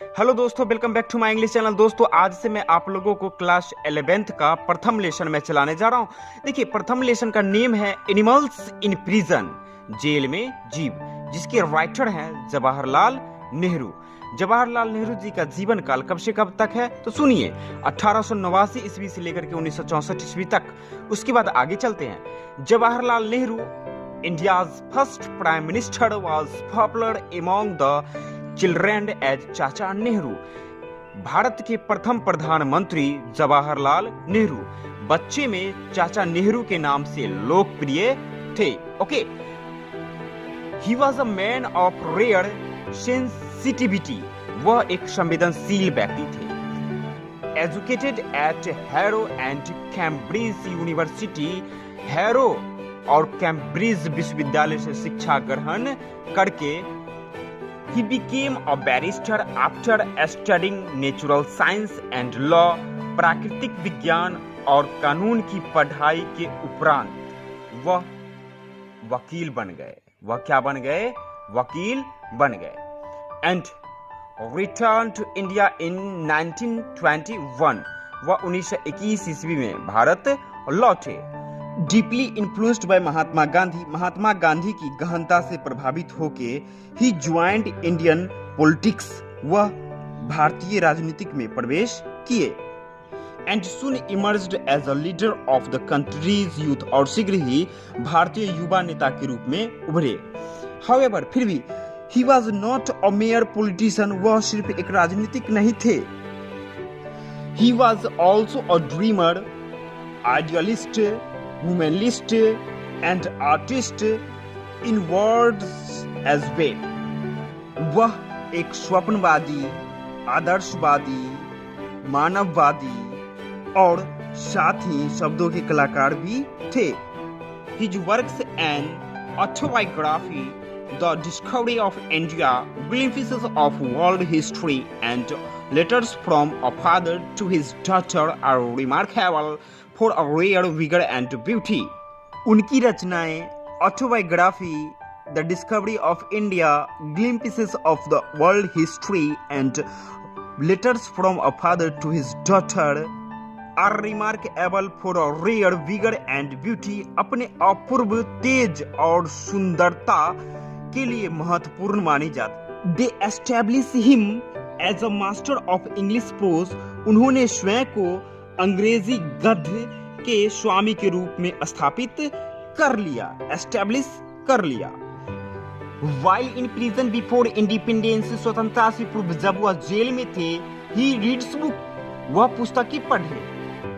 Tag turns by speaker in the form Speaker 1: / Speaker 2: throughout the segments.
Speaker 1: Hello दोस्तों, welcome back to my English channel. दोस्तों, आज से मैं आप लोगों को क्लास 11th का प्रथम लेसन में चलाने जा रहा हूं। देखिए, प्रथम लेसन का नेम है एनिमल्स इन प्रिजन, जेल में जीव, जिसके राइटर हैं जवाहरलाल नेहरू। जवाहरलाल नेहरू जी का जीवन काल कब से कब तक है तो सुनिए, 1889 ईस्वी से लेकर के 1964 ईस्वी तक। उसके बाद आगे चलते हैं। Jawaharlal Nehru, India's first prime minister, was popular among the children as Chacha Nehru. Bharat के प्रथम प्रधानमंत्री जवाहरलाल नेहरू बच्चे में चाचा नेहरू के नाम से लोकप्रिय थे। Okay, he was a man of rare sensitivity. वह एक संवेदनशील व्यक्ति थे। Educated at Harrow and Cambridge University. Harrow और कैम्ब्रिज विश्वविद्यालय से शिक्षा ग्रहण करके he became a barrister after studying natural science and law। प्राकृतिक विज्ञान और कानून की पढ़ाई के उपरांत वह वकील बन गए। वह क्या बन गए? वकील बन गए। And return to India in 1921। वह 1921 ईस्वी में भारत लौटे। Deeply influenced by Mahatma Gandhi की गहनता से प्रभावित होके ही ज्वाइंड इंडियन पॉलिटिक्स। वह भारतीय राजनीतिक में प्रवेश किए। And soon emerged as a leader of the country's youth. और शीघ्र ही भारतीय युवा नेता के रूप में उभरे। हाउएवर, फिर भी he was not a mayor politician. वह सिर्फ एक राजनीतिक नहीं थे। He was also a dreamer, idealist, humanist and artist in words as well। वह एक स्वप्नवादी, आदर्शवादी, मानववादी और साथ ही शब्दों के कलाकार भी थे। His works and autobiography, The Discovery of India, Glimpses of World History and Letters from a Father to His Daughter are remarkable for a rare vigor and beauty। उनकी रचनाएं autobiography, the discovery of India, glimpses of the world history and letters from a father to his daughter are remarkable for a rare vigour and beauty. अपने अपूर्व तेज और सुंदरता के लिए महत्वपूर्ण मानी जाती। They establish him as a master of English prose. उन्होंने स्वयं को अंग्रेजी गद्य के स्वामी के रूप में स्थापित कर लिया, एस्टैब्लिश कर लिया। While in prison before independence, स्वतंत्रता से पूर्व जब वह जेल में थे, he reads book, वह पुस्तकें पढ़े।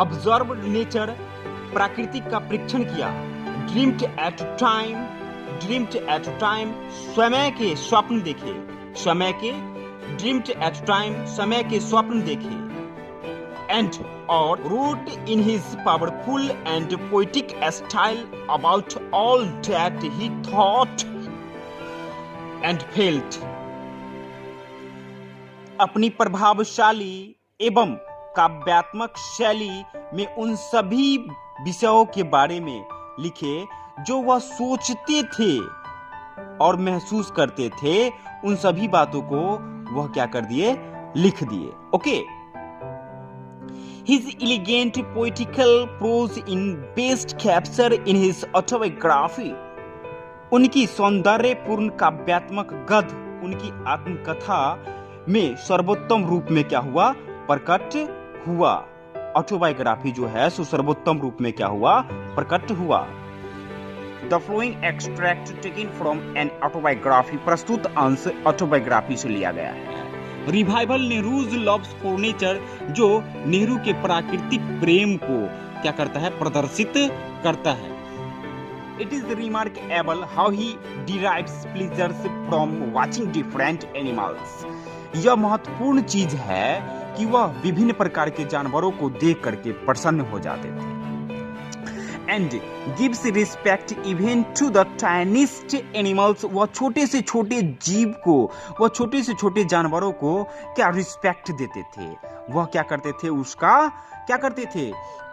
Speaker 1: Observed nature, प्राकृतिक का परीक्षण किया। Dreamed at time, समय के स्वप्न देखे। Dreamed at time, समय के स्वप्न देखे। And or wrote in his powerful and poetic style about all that he thought and felt। अपनी प्रभावशाली एवं काव्यात्मक शैली में उन सभी विषयों के बारे में लिखे जो वह सोचते थे और महसूस करते थे। उन सभी बातों को वह क्या कर दिए? लिख दिए। Okay. His elegant poetical prose in best capture in his autobiography। उनकी सौंदर्यपूर्ण काव्यात्मक गद्य उनकी आत्मकथा में सर्वोत्तम रूप में क्या हुआ? प्रकट हुआ। ऑटोबायोग्राफी जो है सो सर्वोत्तम रूप में क्या हुआ? प्रकट हुआ। The following extract taken from an autobiography। प्रस्तुत अंश ऑटोबायोग्राफी से लिया गया है। Revival Nehru's loves for nature, जो नेहरू के प्राकृतिक प्रेम को क्या करता है? प्रदर्शित करता है। It is remarkable how he derives pleasures from watching different animals. यह महत्वपूर्ण चीज है कि वह विभिन्न प्रकार के जानवरों को देख करके प्रसन्न हो जाते थे। And gives respect even to the tiniest animals. वह छोटे से छोटे जीव को, वह छोटे से छोटे जानवरों को क्या रिस्पेक्ट देते थे? वह क्या करते थे? उसका क्या करते थे?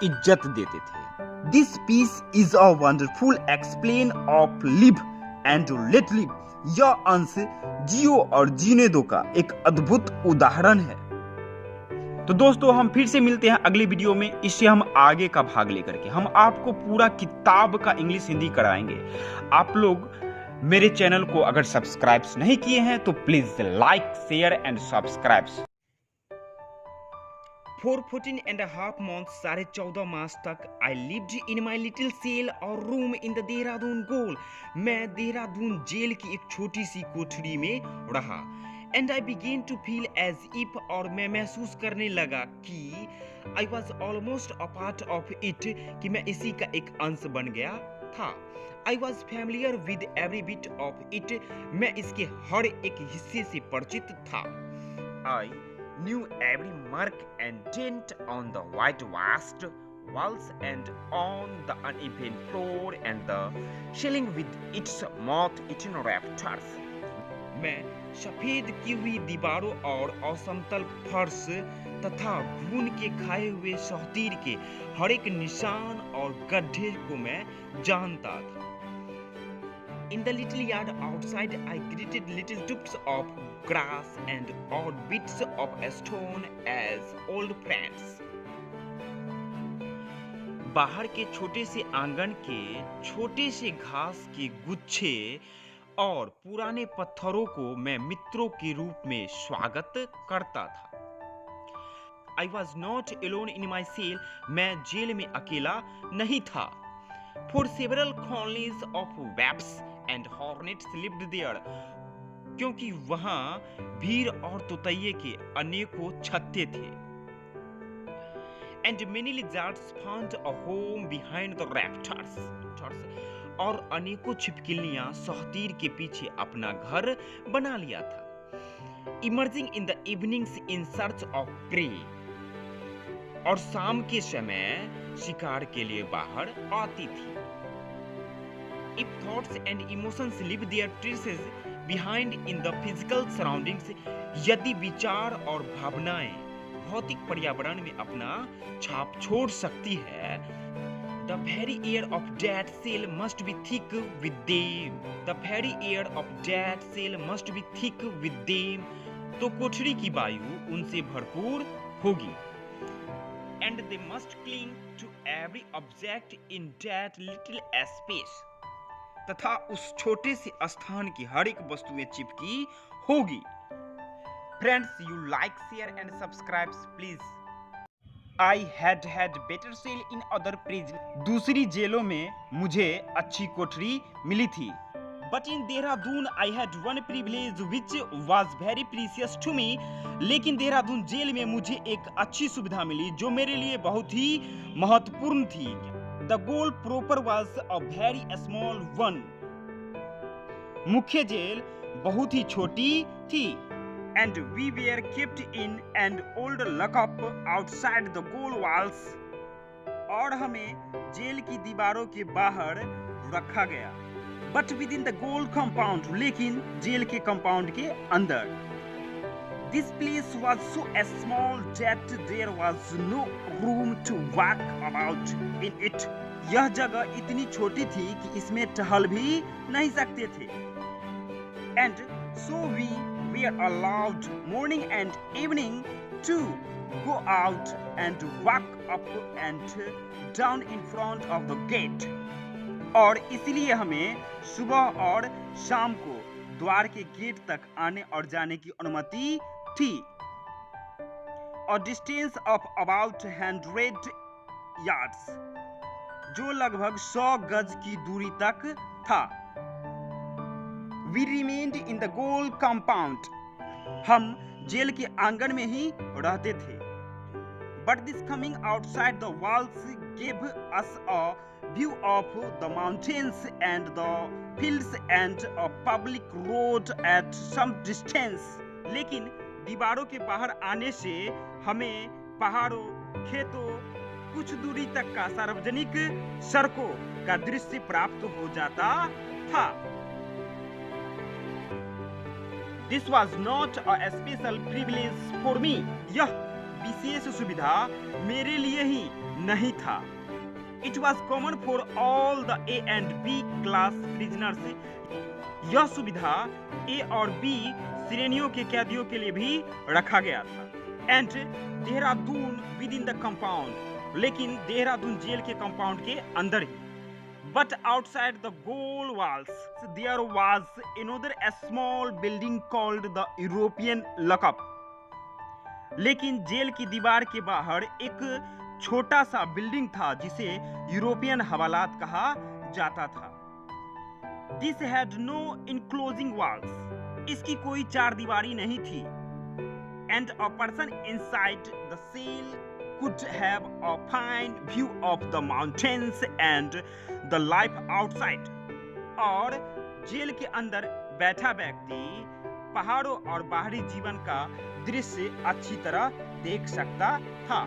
Speaker 1: इज्जत देते थे। This piece is a wonderful explain of live and let live. यह अंश जियो और जीने दो का एक अद्भुत उदाहरण है। तो दोस्तों हम फिर से मिलते हैं अगली वीडियो में, इससे हम आगे का भाग लेकर के हम आपको पूरा किताब का इंग्लिश हिंदी कराएंगे। आप लोग मेरे चैनल को अगर सब्सक्राइब नहीं किए हैं तो please like, share and subscribe. For 14.5 months, 14.5 मास तक I lived in my little cell और रूम in the देहरादून गोल। मैं देहरादून जेल की एक छोटी सी कोठरी में रहा। And I began to feel as if और मैं महसूस करने लगा कि I was almost a part of it कि मैं इसी का एक अंश बन गया था। I was familiar with every bit of it मैं इसके हर एक हिस्से से परिचित था। I knew every mark and dent on the whitewashed walls and on the uneven floor and the ceiling with its moth-eaten rafters. मैं सफेद की हुई दीवारों और असमतल फर्श तथा घून के खाए हुए सहतीर के हर एक निशान और गड्ढे को मैं जानता था। In the little yard outside, I greeted little tufts of grass and odd bits of stone as old friends. बाहर के छोटे से आंगन के छोटे से घास के गुच्छे और पुराने पत्थरों को मैं मित्रों के रूप में स्वागत करता था। I was not alone in my cell. मैं जेल में अकेला नहीं था। For several colonies of wasps and hornets lived there. क्योंकि वहां भीड़ और तोतैये के अनेकों छत्ते थे। And many lizards found a home behind the rafters. और अनेकों छिपकलियां सहतीर के पीछे अपना घर बना लिया था। Emerging in the evenings in search of prey. और शाम के समय शिकार के लिए बाहर आती थी। If thoughts and emotions leave their traces behind in the physical surroundings, यदि विचार और भावनाएं भौतिक पर्यावरण में अपना छाप छोड़ सकती है, the very air of that cell must be thick with them. The very air of that cell must be thick with them. तो कोठरी की वायु उनसे भरपूर होगी। And they must cling to every object in that little space. तथा उस छोटे से स्थान की हर एक वस्तुएं चिपकी होगी। Friends, you like, share and subscribe please. I had better cell in other prison. दूसरी जेलों में मुझे अच्छी कोठरी मिली थी। But in Dehradun I had one privilege which was very precious to me. लेकिन देहरादून जेल में मुझे एक अच्छी सुविधा मिली जो मेरे लिए बहुत ही महत्वपूर्ण थी। The goal proper was a very small one. मुख्य जेल बहुत ही छोटी थी। And we were kept in an old lockup outside the goal walls. और हमें जेल की दीवारों के बाहर रखा गया। But within the goal compound, लेकिन जेल के कंपाउंड के अंदर। This place was so small that there was no room to walk about in it. यह जगह इतनी छोटी थी कि इसमें टहल भी नहीं सकते थे। And so we were allowed morning and evening to go out and walk up and down in front of the gate. और इसलिए हमें सुबह और शाम को द्वार के गेट तक आने और जाने की अनुमति थी। A distance of about 100 yards, जो लगभग 100 गज की दूरी तक था। We remained in the goal compound. हम जेल के आंगन में ही रहते थे। But this coming outside the walls gave us a view of the mountains and the fields and a public road at some distance. लेकिन दीवारों के बाहर आने से हमें पहाड़ों, खेतों, कुछ दूरी तक का सार्वजनिक सड़कों का दृश्य प्राप्त हो जाता था। This was not a special privilege for me. यह विशेष सुविधा मेरे लिए ही नहीं था। It was common for all the A and B class prisoners. यह सुविधा ए और बी श्रेणियों के कैदियों के लिए भी रखा गया था। And Dehradun with in the compound, लेकिन देहरादून जेल के कंपाउंड के अंदर ही। But outside the goal walls, there was another small building called the European lockup. लेकिन जेल की दीवार के बाहर एक छोटा सा बिल्डिंग था जिसे यूरोपियन हवालात कहा जाता था। This had no enclosing walls. इसकी कोई चार दीवारी नहीं थी। And a person inside the cell could have a fine view of the mountains and the life outside. और जेल के अंदर बैठा व्यक्ति पहाड़ों और बाहरी जीवन का दृश्य अच्छी तरह देख सकता था।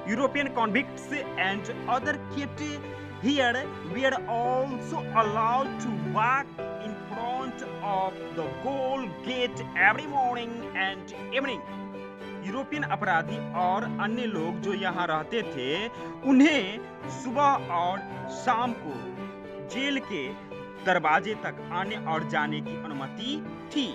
Speaker 1: European convicts and other kept here were also allowed to walk in front of the goal gate every morning and evening. European अपराधी और अन्य लोग जो यहाँ रहते थे उन्हें सुबह और शाम को जेल के दरवाजे तक आने और जाने की अनुमति थी।